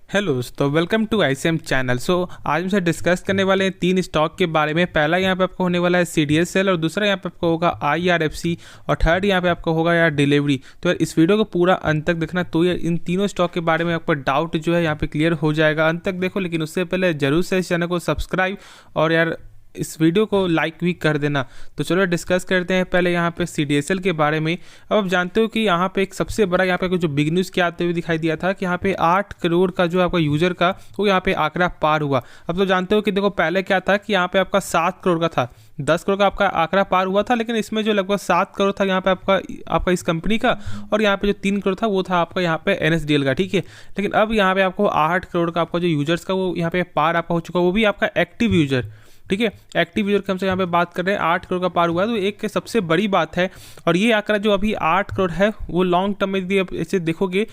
Hello दोस्तों, welcome to ICM channel. आज हम से डिस्कस करने वाले हैं तीन स्टॉक के बारे में। पहला यहाँ पे आपको होने वाला है CDSL, और दूसरा यहाँ पे आपको होगा IRFC, और थर्ड यहाँ पे आपको होगा यार डिलीवरी। तो यार इस वीडियो को पूरा अंत तक देखना, तो यार इन तीनों स्टॉक के बारे में आपका डाउट जो है यहाँ पे क्लियर हो जाएगा। अंत तक देखो, लेकिन उससे पहले जरूर से इस चैनल को सब्सक्राइब और यार इस वीडियो को लाइक भी कर देना। तो चलो डिस्कस करते हैं पहले यहाँ पे CDSL के बारे में। अब आप जानते हो कि यहाँ पे एक सबसे बड़ा यहाँ पे जो बिग न्यूज़ क्या आते हुए दिखाई दिया था कि यहाँ पे 8 करोड़ का जो आपका यूज़र का वो यहाँ पे आंकड़ा पार हुआ। अब तो जानते हो कि देखो पहले क्या था कि यहाँ पे आपका 7 करोड़ का था, 10 करोड़ का आपका आंकड़ा पार हुआ था, लेकिन इसमें जो लगभग 7 करोड़ था यहाँ पे आपका इस कंपनी का, और यहाँ पे जो 3 करोड़ था वो था आपका यहाँ पे NSDL का। ठीक है, लेकिन अब यहाँ पे आपको 8 करोड़ का आपका जो यूजर्स का वो यहाँ पे पार आपका हो चुका है, वो भी आपका एक्टिव यूजर। ठीक है, एक्टिव यूजर की हमसे यहाँ पे बात कर रहे हैं, 8 करोड़ का पार हुआ है, तो एक सबसे बड़ी बात है। और ये आंकड़ा जो अभी 8 करोड़ है वो लॉन्ग टर्म में यदि आप ऐसे देखोगे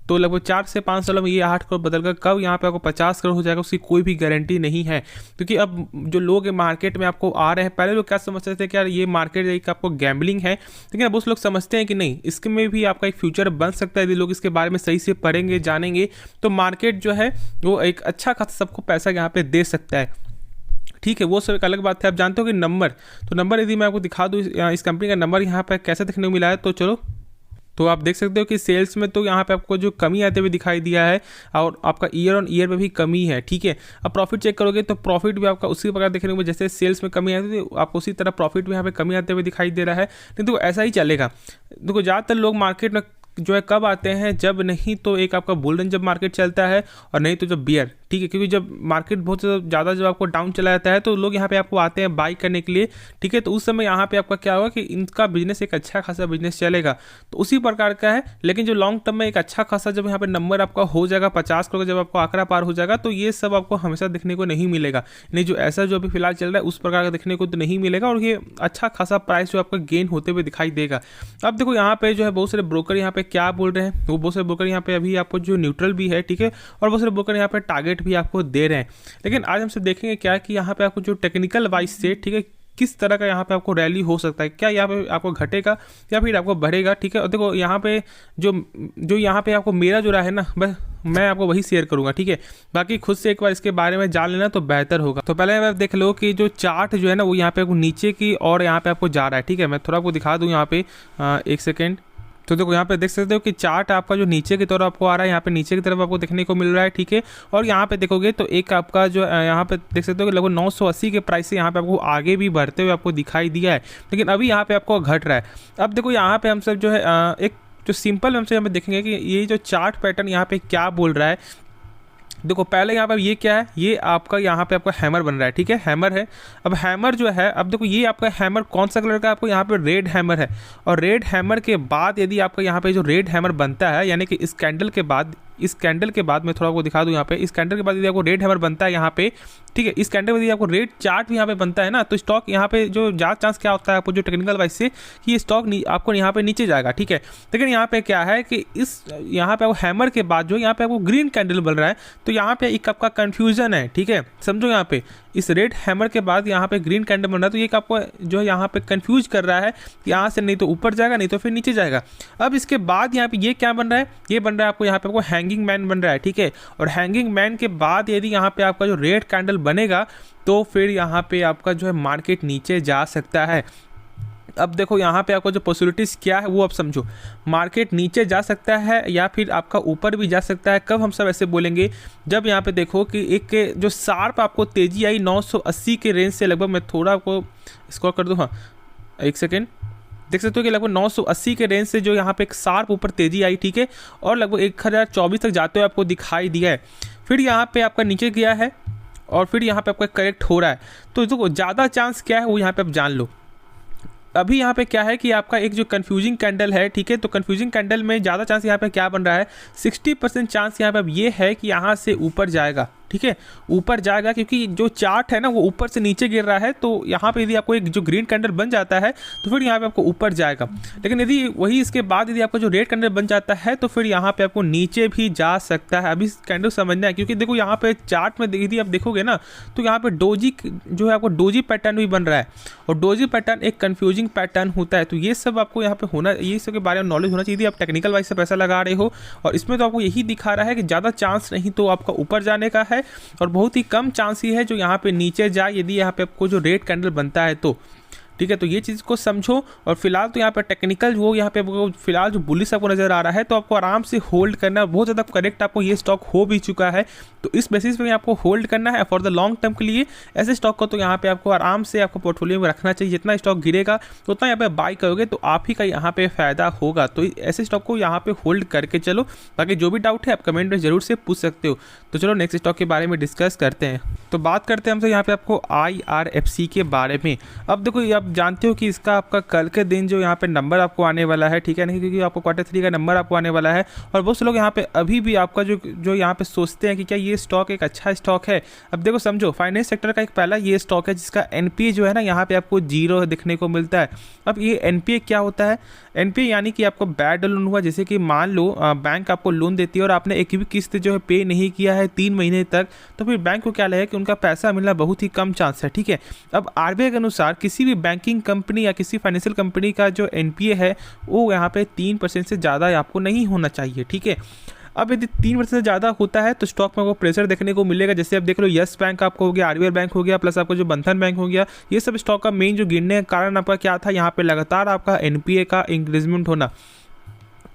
तो लगभग 4 से 5 सालों में ये 8 करोड़ बदलकर कब यहाँ पे आपको 50 करोड़ हो जाएगा उसकी कोई भी गारंटी नहीं है। क्योंकि अब जो लोग मार्केट में आपको आ रहे हैं, पहले लोग क्या समझते थे कि यार ये मार्केट एक आपको गैम्बलिंग है, लेकिन अब उस लोग समझते हैं कि नहीं, इसमें भी आपका एक फ्यूचर बन सकता है यदि लोग इसके बारे में सही से पढ़ेंगे जानेंगे, तो मार्केट जो है वो एक अच्छा खासा सबको पैसा यहाँ पे दे सकता है। ठीक है, वो सब एक अलग बात है। आप जानते हो कि नंबर यदि मैं आपको दिखा दूँ इस कंपनी का नंबर यहाँ पे कैसे देखने को मिला है, तो चलो तो आप देख सकते हो कि सेल्स में तो यहाँ पे आपको जो कमी आते हुए दिखाई दिया है, और आपका ईयर ऑन ईयर में भी कमी है। ठीक है, अब प्रॉफिट चेक करोगे तो प्रॉफिट भी आपका उसी प्रकार देखने को, जैसे सेल्स में कमी आती है आपको उसी तरह प्रॉफिट भी यहाँ पे कमी आते हुए दिखाई दे रहा है। नहीं तो ऐसा ही चलेगा। देखो ज़्यादातर लोग मार्केट में जो है कब आते हैं, जब नहीं तो एक आपका बुल रन जब मार्केट चलता है, और नहीं तो जब बियर। ठीक है, क्योंकि जब मार्केट बहुत ज़्यादा जब आपको डाउन चला जाता है तो लोग यहाँ पे आपको आते हैं बाई करने के लिए। ठीक है, तो उस समय यहाँ पे आपका क्या होगा कि इनका बिजनेस एक अच्छा खासा बिजनेस चलेगा, तो उसी प्रकार का है। लेकिन जो लॉन्ग टर्म में एक अच्छा खासा जब यहाँ पे नंबर आपका हो जाएगा 50 करोड़, जब आपको आंकड़ा पार हो जाएगा, तो ये सब आपको हमेशा देखने को नहीं मिलेगा। नहीं, जो ऐसा जो अभी फिलहाल चल रहा है उस प्रकार का देखने को तो नहीं मिलेगा, और ये अच्छा खासा प्राइस जो आपका गेन होते हुए दिखाई देगा। अब देखो यहाँ पे जो है बहुत सारे ब्रोकर यहाँ पे क्या बोल रहे हैं, वो बहुत सारे ब्रोकर यहाँ पे अभी आपको जो न्यूट्रल भी है, ठीक है, और बहुत सारे ब्रोकर यहाँ पे टारगेट भी आपको दे रहे हैं। लेकिन आज हमसे देखेंगे क्या कि यहाँ पे आपको जो टेक्निकल वाइज से, ठीक है, किस तरह का यहाँ पे आपको रैली हो सकता है, क्या यहाँ पे आपको घटेगा या फिर आपको बढ़ेगा। ठीक है, और देखो यहाँ पे जो यहाँ पे आपको मेरा जो रहा है ना, बस मैं आपको वही शेयर करूंगा। ठीक है, बाकी खुद से एक बार इसके बारे में जान लेना तो बेहतर होगा। तो पहले आप देख लो कि जो चार्ट जो है ना वो यहाँ पे आपको नीचे की और यहाँ पे आपको जा रहा है। ठीक है, मैं थोड़ा आपको दिखा दूँ यहाँ पे, एक सेकेंड। तो देखो यहाँ पे देख सकते हो कि चार्ट आपका जो नीचे की तरफ आपको आ रहा है, यहाँ पे नीचे की तरफ आपको देखने को मिल रहा है। ठीक है, और यहाँ पे देखोगे तो एक आपका जो यहाँ पे देख सकते हो कि लगभग 980 के प्राइस से यहाँ पे आपको आगे भी बढ़ते हुए आपको दिखाई दिया है, लेकिन अभी यहाँ पे आपको घट रहा है। अब देखो यहाँ पे हम सब जो है एक जो सिंपल हमसे यहाँ पे देखेंगे कि ये जो चार्ट पैटर्न यहाँ पे क्या बोल रहा है। देखो पहले यहाँ पर ये क्या है, ये आपका यहाँ पे आपका हैमर बन रहा है। ठीक है, हैमर है। अब हैमर जो है, अब देखो ये आपका हैमर कौन सा कलर का, आपको यहाँ पे रेड हैमर है, और रेड हैमर के बाद यदि आपका यहाँ पे जो रेड हैमर बनता है, यानी कि इस कैंडल के बाद मैं थोड़ा आपको दिखा दूं यहाँ पे, इस कैंडल के बाद यदि आपको रेड हैमर बनता है यहाँ पे, ठीक है, इस कैंडल में यदि आपको रेड चार्ट भी यहाँ पे बनता है ना, तो स्टॉक यहाँ पे जो ज़्यादा चांस क्या होता है आपको जो टेक्निकल वाइज से कि ये स्टॉक आपको यहाँ पे नीचे जाएगा। ठीक है, लेकिन यहाँ पे क्या है कि इस यहाँ पे आपको हैमर के बाद जो यहाँ पे आपको ग्रीन कैंडल बन रहा है, तो यहाँ पे एक आपका कन्फ्यूजन है। ठीक है, समझो यहाँ पे इस रेड हैमर के बाद यहाँ पे ग्रीन कैंडल बन रहा है, तो ये आपको जो है यहाँ पे कंफ्यूज कर रहा है कि यहाँ से नहीं तो ऊपर जाएगा, नहीं तो फिर नीचे जाएगा। अब इसके बाद यहाँ पे ये क्या बन रहा है, ये बन रहा है आपको यहाँ पे आपको हैंगिंग मैन बन रहा है। ठीक है, और हैंगिंग मैन के बाद यदि यहाँ पे आपका जो रेड कैंडल बनेगा तो फिर यहाँ पे आपका जो है मार्केट नीचे जा सकता है। अब देखो यहाँ पे आपको जो पॉसिबिलिटीज़ क्या है वो आप समझो, मार्केट नीचे जा सकता है या फिर आपका ऊपर भी जा सकता है। कब हम सब ऐसे बोलेंगे, जब यहाँ पे देखो कि एक जो शार्प आपको तेज़ी आई 980 के रेंज से, लगभग मैं थोड़ा आपको स्क्रॉल कर दूँ, हाँ एक सेकेंड, देख सकते हो कि लगभग 980 के रेंज से जो यहाँ पे एक शार्प ऊपर तेज़ी आई। ठीक है, और लगभग 1024 तक जाते हुए आपको दिखाई दिया है, फिर यहाँ पे आपका नीचे गया है, और फिर यहाँ पे आपका करेक्ट हो रहा है। तो देखो ज़्यादा चांस क्या है वो यहाँ पे आप जान लो। अभी यहाँ पे क्या है कि आपका एक जो कन्फ्यूजिंग कैंडल है, ठीक है, तो कन्फ्यूजिंग कैंडल में ज़्यादा चांस यहाँ पे क्या बन रहा है, 60% चांस यहाँ पे अब ये है कि यहाँ से ऊपर जाएगा। ठीक है, ऊपर जाएगा, क्योंकि जो चार्ट है ना वो ऊपर से नीचे गिर रहा है, तो यहाँ पे यदि आपको एक जो ग्रीन कैंडल बन जाता है तो फिर यहाँ पे आपको ऊपर जाएगा। लेकिन यदि वही इसके बाद यदि आपका जो रेड कैंडल बन जाता है तो फिर यहाँ पे आपको नीचे भी जा सकता है। अभी कैंडल समझना है, क्योंकि देखो यहाँ पे चार्ट में यदि आप देखोगे ना तो यहाँ पे डोजी जो है आपको डोजी पैटर्न भी बन रहा है, और डोजी पैटर्न एक कंफ्यूजिंग पैटर्न होता है। तो ये सब आपको यहाँ पे होना, ये सब के बारे में नॉलेज होना चाहिए। आप टेक्निकल वाइज से पैसा लगा रहे हो और इसमें तो आपको यही दिखा रहा है कि ज़्यादा चांस नहीं तो आपका ऊपर जाने का है, और बहुत ही कम चांस ही है जो यहाँ पे नीचे जाए यदि यहाँ पे आपको जो रेड कैंडल बनता है तो। ठीक है, तो ये चीज़ को समझो। और फिलहाल तो यहाँ पे टेक्निकल वो यहाँ पे आपको फिलहाल जो बुलिश आपको नज़र आ रहा है तो आपको आराम से होल्ड करना है। बहुत ज़्यादा करेक्ट आपको ये स्टॉक हो भी चुका है, तो इस बेसिस पे आपको होल्ड करना है फॉर द लॉन्ग टर्म के लिए। ऐसे स्टॉक को तो यहाँ पे आपको आराम से आपको पोर्टफोलियो में रखना चाहिए। जितना स्टॉक गिरेगा तो उतना यहाँ पे बाई करोगे तो आप ही का यहाँ पे फायदा होगा। तो ऐसे स्टॉक को यहाँ पे होल्ड करके चलो। बाकी जो भी डाउट है आप कमेंट में जरूर से पूछ सकते हो। तो चलो नेक्स्ट स्टॉक के बारे में डिस्कस करते हैं। तो बात करते हैं हमसे यहाँ पे आपको IRFC के बारे में। अब देखो ये आप जानते हो कि इसका आपका कल के दिन जो यहाँ पे नंबर आपको आने वाला है, ठीक है नहीं, क्योंकि आपको Q3 का नंबर आपको आने वाला है। और बहुत से लोग यहाँ पे अभी भी आपका जो यहाँ पे सोचते हैं कि क्या ये स्टॉक एक अच्छा स्टॉक है। अब देखो समझो, फाइनेंस सेक्टर का एक पहला ये स्टॉक है जिसका NPA जो है ना यहाँ पे आपको 0 देखने को मिलता है। अब ये NPA क्या होता है? NPA यानी कि आपको बैड लोन हुआ, जैसे कि मान लो बैंक आपको लोन देती है और आपने एक भी किस्त जो है पे नहीं किया है 3 महीने तक, तो फिर बैंक को क्या लगेगा कि उनका पैसा मिलना बहुत ही कम चांस है। ठीक है, अब RBI के अनुसार किसी भी बैंकिंग कंपनी या किसी फाइनेंशियल कंपनी का जो NPA है वो यहाँ पे 3% से ज़्यादा आपको नहीं होना चाहिए। ठीक है, अब यदि 3% से ज़्यादा होता है तो स्टॉक में आपको प्रेशर देखने को मिलेगा। जैसे आप देख लो यस बैंक आपको हो गया, RBL बैंक हो गया, प्लस आपका जो बंधन बैंक हो गया, ये सब स्टॉक का मेन जो गिरने का कारण आपका क्या था, यहाँ पे लगातार आपका NPA का इंक्रीजमेंट होना।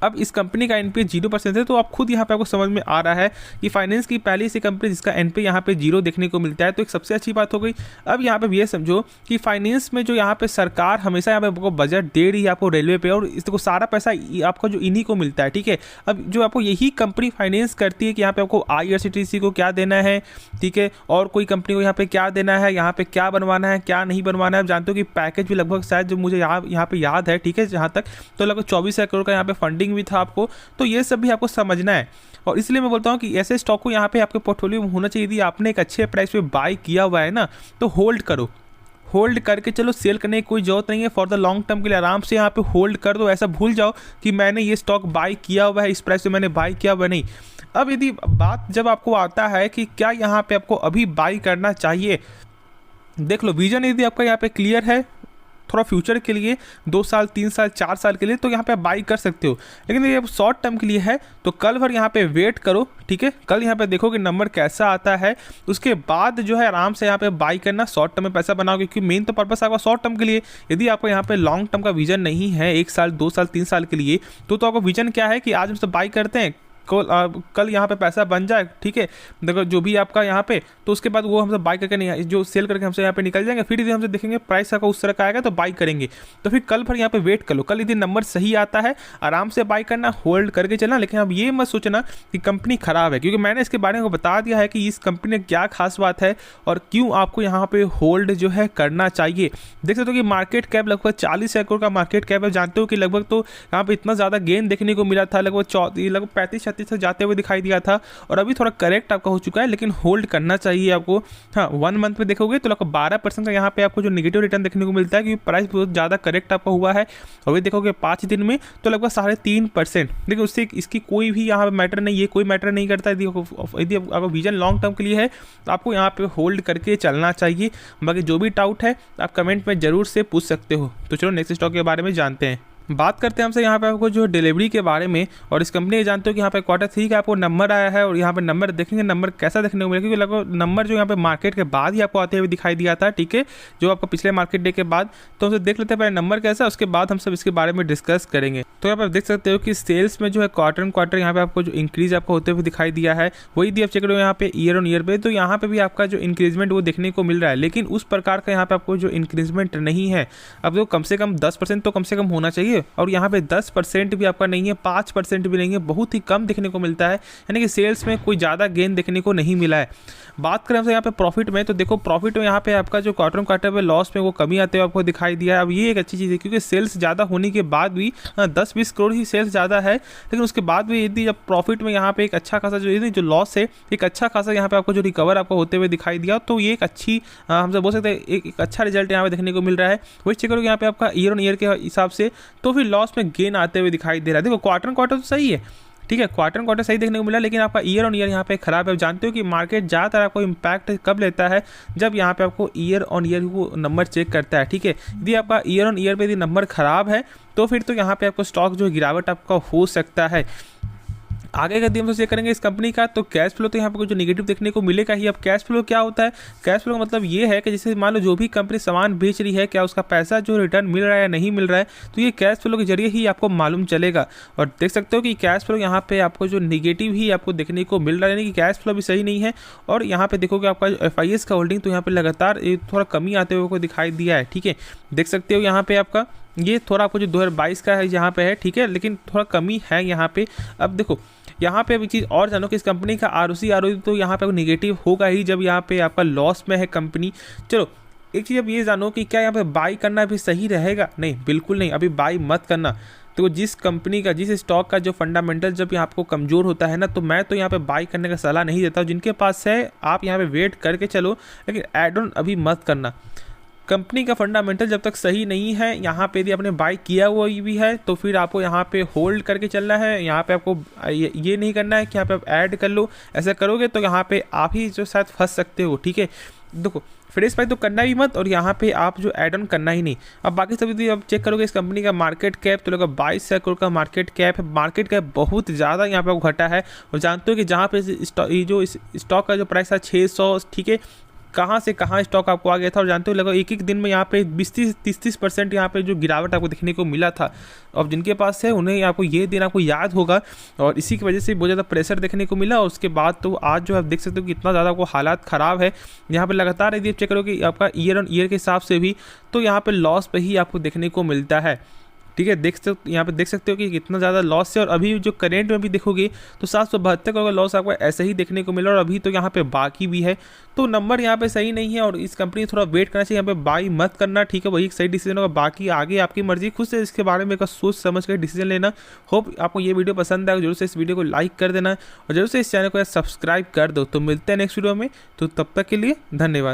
अब इस कंपनी का NPA 0% है, तो आप खुद यहाँ पे आपको समझ में आ रहा है कि फाइनेंस की पहली सी कंपनी जिसका NPA यहाँ पे 0 देखने को मिलता है, तो एक सबसे अच्छी बात हो गई। अब यहाँ पे ये समझो कि फाइनेंस में जो यहाँ पे सरकार हमेशा यहाँ पे आपको बजट दे रही है आपको रेलवे पे, और इसको सारा पैसा आपको जो इन्हीं को मिलता है। ठीक है, अब जो आपको यही कंपनी फाइनेंस करती है कि यहाँ पे आपको IRCTC को क्या देना है, ठीक है, और कोई कंपनी को यहाँ पे क्या देना है, यहाँ पे क्या बनवाना है, क्या नहीं बनवाना है। आप जानते हो कि पैकेज भी लगभग शायद जो मुझे यहाँ पे याद है, ठीक है, जहाँ तक तो लगभग 24 करोड़ का यहाँ पे फंडिंग भी था आपको। तो ये सब भी आपको समझना है, और इसलिए मैं बोलता हूँ कि ऐसे स्टॉक को यहाँ पे आपके पोर्टफोलियो में होना चाहिए। यदि आपने एक अच्छे प्राइस पे बाय किया हुआ है ना तो होल्ड करो, होल्ड करके चलो, सेल करने की कोई जरूरत नहीं है। फॉर द लॉन्ग टर्म के लिए आराम से यहाँ पे होल्ड कर दो। ऐसा भूल जाओ कि मैंने ये स्टॉक बाय किया हुआ है, इस प्राइस पे मैंने बाय किया हुआ नहीं। अब यदि बात जब आपको आता है कि क्या यहाँ पे आपको अभी बाय करना चाहिए, देख लो विजन यदि आपका यहाँ पे क्लियर है थोड़ा फ्यूचर के लिए 2 साल 3 साल 4 साल के लिए, तो यहाँ पे बाई कर सकते हो। लेकिन ये शॉर्ट टर्म के लिए है तो कल भर यहाँ पे वेट करो। ठीक है, कल यहाँ पे देखो कि नंबर कैसा आता है, उसके बाद जो है आराम से यहाँ पे बाई करना, शॉर्ट टर्म में पैसा बनाओ, क्योंकि मेन तो पर्पस आपका शॉर्ट टर्म के लिए। यदि आपको यहाँ पे लॉन्ग टर्म का विजन नहीं है 1 साल 2 साल 3 साल के लिए, तो आपका विजन क्या है कि आज हम सब बाई करते हैं, कल यहाँ पे पैसा बन जाए। ठीक है, देखो जो भी आपका यहाँ पे, तो उसके बाद वो हमसे बाई करके नहीं, जो सेल करके हमसे यहाँ पे निकल जाएंगे। फिर यदि हमसे देखेंगे प्राइस का उस तरह का आएगा तो बाई करेंगे। तो फिर कल भर यहाँ पे वेट कर लो, कल यदि नंबर सही आता है आराम से बाई करना, होल्ड करके चलना। लेकिन अब ये मत सोचना कि कंपनी खराब है, क्योंकि मैंने इसके बारे में बता दिया है कि इस कंपनी में क्या खास बात है और क्यों आपको यहाँ पे होल्ड जो है करना चाहिए। देख सकते हो कि मार्केट कैप लगभग 40 करोड़ का मार्केट कैप है। जानते हो कि लगभग तो यहाँ पे इतना ज़्यादा गेन देखने को मिला था, लगभग 35-36 तक जाते हुए दिखाई दिया था, और अभी थोड़ा करेक्ट आपका हो चुका है, लेकिन होल्ड करना चाहिए आपको। हाँ, 1 मंथ में देखोगे तो लगभग 12% का यहाँ पे आपको जो नेगेटिव रिटर्न देखने को मिलता है, क्योंकि प्राइस बहुत ज़्यादा करेक्ट आपका हुआ है। और देखोगे 5 दिन में तो लगभग 3.5%। देखिए उससे इसकी कोई भी यहाँ पे मैटर नहीं है, कोई मैटर नहीं करता। यदि आपका विजन लॉन्ग टर्म के लिए है तो आपको यहाँ पे होल्ड करके चलना चाहिए। बाकी जो भी डाउट है आप कमेंट में जरूर से पूछ सकते हो। तो चलो नेक्स्ट स्टॉक के बारे में जानते हैं। बात करते हैं हमसे यहाँ पे आपको जो डिलीवरी के बारे में, और इस कंपनी जानते हो कि यहाँ पे Q3 का आपको नंबर आया है, और यहाँ पे नंबर देखेंगे नंबर कैसा देखने को मिलेगा, क्योंकि लगभग नंबर जो यहाँ पे मार्केट के बाद ही आपको आते हुए दिखाई दिया था। ठीक है, जो आपका पिछले मार्केट डे के बाद, तो हमसे देख लेते हैं पहले नंबर कैसा, उसके बाद हम सब इसके बारे में डिस्कस करेंगे। तो यहाँ पे आप देख सकते हो कि सेल्स में जो है क्वार्टर यहाँ पे आपको जो इंक्रीज आपको होते हुए दिखाई दिया है, वही दी आप चेक करो यहाँ पे ईयर ऑन ईयर पे, तो यहाँ पे भी आपका जो इंक्रीजमेंट वो देखने को मिल रहा है, लेकिन उस प्रकार का यहाँ पे आपको जो इंक्रीजमेंट नहीं है। अब तो कम से कम 10% तो कम से कम होना चाहिए। है। और यहाँ पे 10% भी आपका नहीं है, 5% भी नहीं है, बहुत ही कम देखने को मिलता है, यानी कि सेल्स में कोई ज़्यादा गेन देखने को नहीं मिला है। बात करें हमसे यहाँ पे प्रॉफिट में, तो देखो प्रॉफिट में यहाँ पे आपका जो क्वार्टर क्वार्टर में लॉस में वो कमी आते हुए आपको दिखाई दिया है। अब ये एक अच्छी चीज़ है, क्योंकि सेल्स ज़्यादा होने के बाद भी 10-20 करोड़ ही सेल्स ज़्यादा है, लेकिन उसके बाद भी यदि जब प्रॉफिट में यहाँ पे एक अच्छा खासा जो लॉस है, एक अच्छा खासा यहाँ पे आपको जो रिकवर आपको होते हुए दिखाई दिया, तो ये एक अच्छी हमसे बोल सकते हैं एक अच्छा रिजल्ट यहाँ पे देखने को मिल रहा है। वही चेक करोगे यहाँ पे आपका ईयर ऑन ईयर के हिसाब से, तो फिर लॉस में गेन आते हुए दिखाई दे रहा है। देखो क्वार्टर क्वार्टर तो सही है, ठीक है, क्वार्टर सही देखने को मिला, लेकिन आपका ईयर ऑन ईयर यहाँ पे खराब है। जानते हो कि मार्केट ज़्यादातर आपको इम्पैक्ट कब लेता है, जब यहाँ पे आपको ईयर ऑन ईयर को नंबर चेक करता है, ठीक है। यदि आपका ईयर ऑन ईयर पे यदि नंबर खराब है, तो फिर तो यहाँ पे आपको स्टॉक जो गिरावट आपका हो सकता है। आगे का हम चेक करेंगे इस कंपनी का, तो कैश फ्लो तो यहाँ पे कुछ नेगेटिव देखने को मिलेगा ही। अब कैश फ्लो क्या होता है, कैश फ्लो का मतलब ये है कि जैसे मान लो जो भी कंपनी सामान बेच रही है, क्या उसका पैसा जो रिटर्न मिल रहा है या नहीं मिल रहा है, तो ये कैश फ्लो के जरिए ही आपको मालूम चलेगा। और देख सकते हो कि कैश फ्लो यहाँ पे आपको जो नेगेटिव ही आपको देखने को मिल रहा है, यानी कि कैश फ्लो भी सही नहीं है। और यहाँ पे देखोगे आपका FIS का होल्डिंग तो यहाँ पे लगातार थोड़ा कमी आते हुए को दिखाई दिया है, ठीक है। देख सकते हो यहाँ पे आपका ये थोड़ा आपको जो 2022 का है यहाँ पे है, ठीक है, लेकिन थोड़ा कमी है यहाँ पे। अब देखो यहाँ पे अभी चीज़ और जानो कि इस कंपनी का ROC तो यहाँ पे नेगेटिव होगा ही, जब यहाँ पे आपका लॉस में है कंपनी। चलो एक चीज़ अब ये जानो कि क्या यहाँ पे बाई करना भी सही रहेगा, नहीं बिल्कुल नहीं, अभी बाई मत करना। तो जिस कंपनी का जिस स्टॉक का जो फंडामेंटल जब यहाँ आपको कमज़ोर होता है ना, तो मैं तो यहाँ पे बाई करने का सलाह नहीं देता हूँ। जिनके पास है आप यहाँ पे वेट करके चलो, लेकिन एड ऑन अभी मत करना। कंपनी का फंडामेंटल जब तक सही नहीं है, यहाँ पे यदि आपने बाई किया हुआ भी है, तो फिर आपको यहाँ पे होल्ड करके चलना है। यहाँ पे आपको ये नहीं करना है कि यहाँ पे आप ऐड कर लो, ऐसा करोगे तो यहाँ पे आप ही जो शायद फंस सकते हो, ठीक है। देखो फ्रेश बाई तो करना भी मत, और यहाँ पे आप जो ऐड ऑन करना ही नहीं। अब बाकी सब यदि आप चेक करोगे इस कंपनी का मार्केट कैप, तो लगा 22 करोड़ का मार्केट कैप है। मार्केट कैप बहुत ज़्यादा यहाँ पे आपको घटा है। और जानते हो कि जहाँ पे जो स्टॉक का जो प्राइस था 600, ठीक है, कहाँ से कहाँ स्टॉक आपको आ गया था। और जानते हो लगभग एक दिन में यहाँ पे 20-30% यहाँ पे जो गिरावट आपको देखने को मिला था। अब जिनके पास है उन्हें आपको ये दिन आपको याद होगा, और इसी की वजह से बहुत ज़्यादा प्रेशर देखने को मिला। और उसके बाद तो आज जो आप देख सकते हो कि इतना ज़्यादा आपको हालात ख़राब है। यहाँ पे लगातार यदि आप चेक करो कि आपका ईयर ऑन ईयर के हिसाब से भी, तो यहाँ पे लॉस पे ही आपको देखने को मिलता है, ठीक है। यहाँ पे देख सकते हो कि कितना ज़्यादा लॉस है। और अभी जो करेंट में भी देखोगे तो 772 करोड़ का लॉस आपको ऐसे ही देखने को मिला, और अभी तो यहाँ पे बाकी भी है, तो नंबर यहाँ पे सही नहीं है। और इस कंपनी थोड़ा वेट करना चाहिए, यहाँ पे बाई मत करना, ठीक है, वही एक सही डिसीजन होगा। बाकी आगे आपकी मर्जी, खुद से इसके बारे में सोच समझ कर डिसीजन लेना। होप आपको ये वीडियो पसंद आएगा, जरूर से इस वीडियो को लाइक कर देना, और जरूर से इस चैनल को सब्सक्राइब कर दो। तो मिलते हैं नेक्स्ट वीडियो में, तो तब तक के लिए धन्यवाद।